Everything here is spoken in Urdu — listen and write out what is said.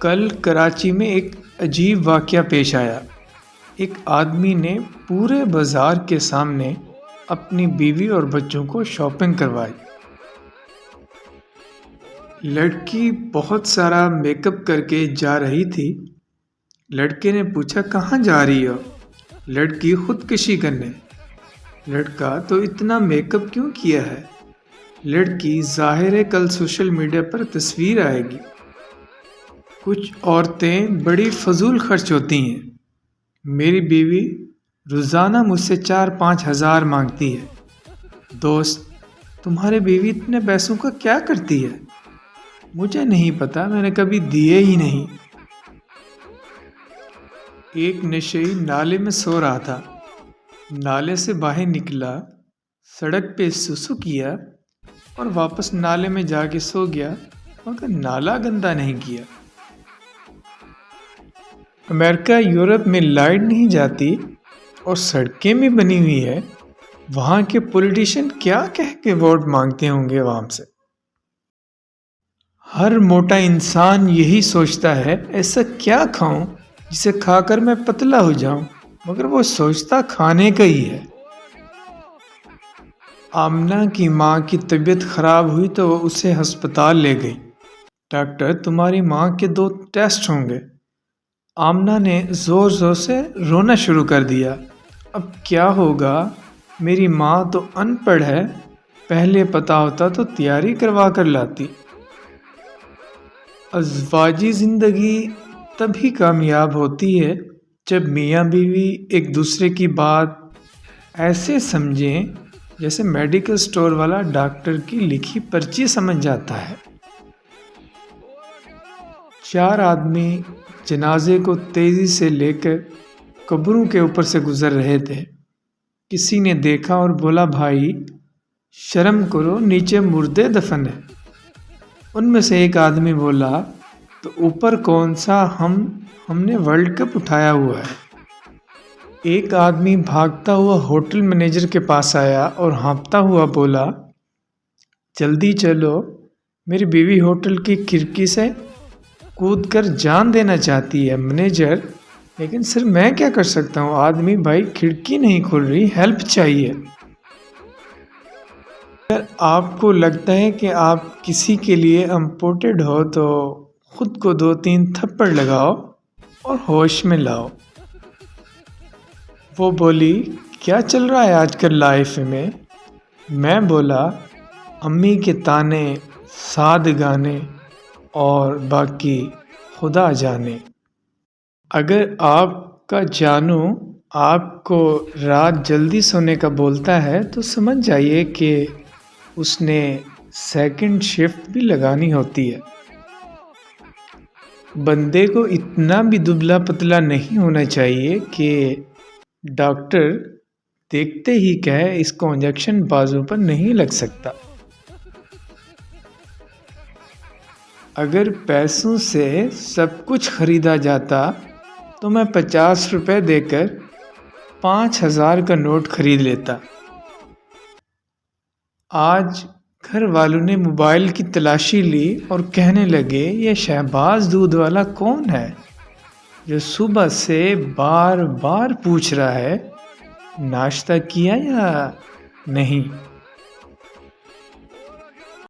کل کراچی میں ایک عجیب واقعہ پیش آیا۔ ایک آدمی نے پورے بازار کے سامنے اپنی بیوی اور بچوں کو شاپنگ کروائی۔ لڑکی بہت سارا میک اپ کر کے جا رہی تھی۔ لڑکے نے پوچھا کہاں جا رہی ہو؟ لڑکی خودکشی کرنے۔ لڑکا تو اتنا میک اپ کیوں کیا ہے؟ لڑکی ظاہر ہے کل سوشل میڈیا پر تصویر آئے گی۔ کچھ عورتیں بڑی فضول خرچ ہوتی ہیں۔ میری بیوی روزانہ مجھ سے 4-5 ہزار مانگتی ہے۔ دوست، تمہاری بیوی اتنے پیسوں کا کیا کرتی ہے؟ مجھے نہیں پتا، میں نے کبھی دیے ہی نہیں۔ ایک نشئی نالے میں سو رہا تھا۔ نالے سے باہر نکلا، سڑک پہ سسو کیا اور واپس نالے میں جا کے سو گیا، مگر نالا گندا نہیں کیا۔ امریکہ یورپ میں لائٹ نہیں جاتی اور سڑکیں بھی بنی ہوئی ہے، وہاں کے پولیٹیشین کیا کہہ کے ووٹ مانگتے ہوں گے عوام سے؟ ہر موٹا انسان یہی سوچتا ہے ایسا کیا کھاؤں جسے کھا کر میں پتلا ہو جاؤں، مگر وہ سوچتا کھانے کا ہی ہے۔ آمنہ کی ماں کی طبیعت خراب ہوئی تو وہ اسے ہسپتال لے گئی۔ ڈاکٹر، تمہاری ماں کے 2 ٹیسٹ ہوں گے۔ آمنہ نے زور زور سے رونا شروع کر دیا۔ اب کیا ہوگا؟ میری ماں تو ان پڑھ ہے، پہلے پتا ہوتا تو تیاری کروا کر لاتی۔ ازواجی زندگی تبھی کامیاب ہوتی ہے جب میاں بیوی ایک دوسرے کی بات ایسے سمجھیں جیسے میڈیکل سٹور والا ڈاکٹر کی لکھی پرچی سمجھ جاتا ہے۔ 4 آدمی جنازے کو تیزی سے لے کر قبروں کے اوپر سے گزر رہے تھے۔ کسی نے دیکھا اور بولا، بھائی شرم کرو، نیچے مردے دفن ہے۔ ان میں سے ایک آدمی بولا، تو اوپر کون سا، ہم نے ورلڈ کپ اٹھایا ہوا ہے۔ ایک آدمی بھاگتا ہوا ہوٹل مینیجر کے پاس آیا اور ہانپتا ہوا بولا، جلدی چلو، میری بیوی ہوٹل کی کھڑکی سے کود کر جان دینا چاہتی ہے۔ مینیجر، لیکن سر میں کیا کر سکتا ہوں؟ آدمی، بھائی کھڑکی نہیں کھل رہی، ہیلپ چاہیے۔ اگر آپ کو لگتا ہے کہ آپ کسی کے لیے امپورٹڈ ہو تو خود کو 2-3 تھپڑ لگاؤ اور ہوش میں لاؤ۔ وہ بولی، کیا چل رہا ہے آج کل لائف میں؟ میں بولا، امی کے تانے، ساد گانے اور باقی خدا جانے۔ اگر آپ کا جانو آپ کو رات جلدی سونے کا بولتا ہے تو سمجھ جائیے کہ اس نے سیکنڈ شفٹ بھی لگانی ہوتی ہے۔ بندے کو اتنا بھی دبلا پتلا نہیں ہونا چاہیے کہ ڈاکٹر دیکھتے ہی کہے اس کو انجیکشن بازو پر نہیں لگ سکتا۔ اگر پیسوں سے سب کچھ خریدا جاتا تو میں 50 روپے دے کر 5,000 کا نوٹ خرید لیتا۔ آج گھر والوں نے موبائل کی تلاشی لی اور کہنے لگے، یہ شہباز دودھ والا کون ہے جو صبح سے بار بار پوچھ رہا ہے ناشتہ کیا یا نہیں؟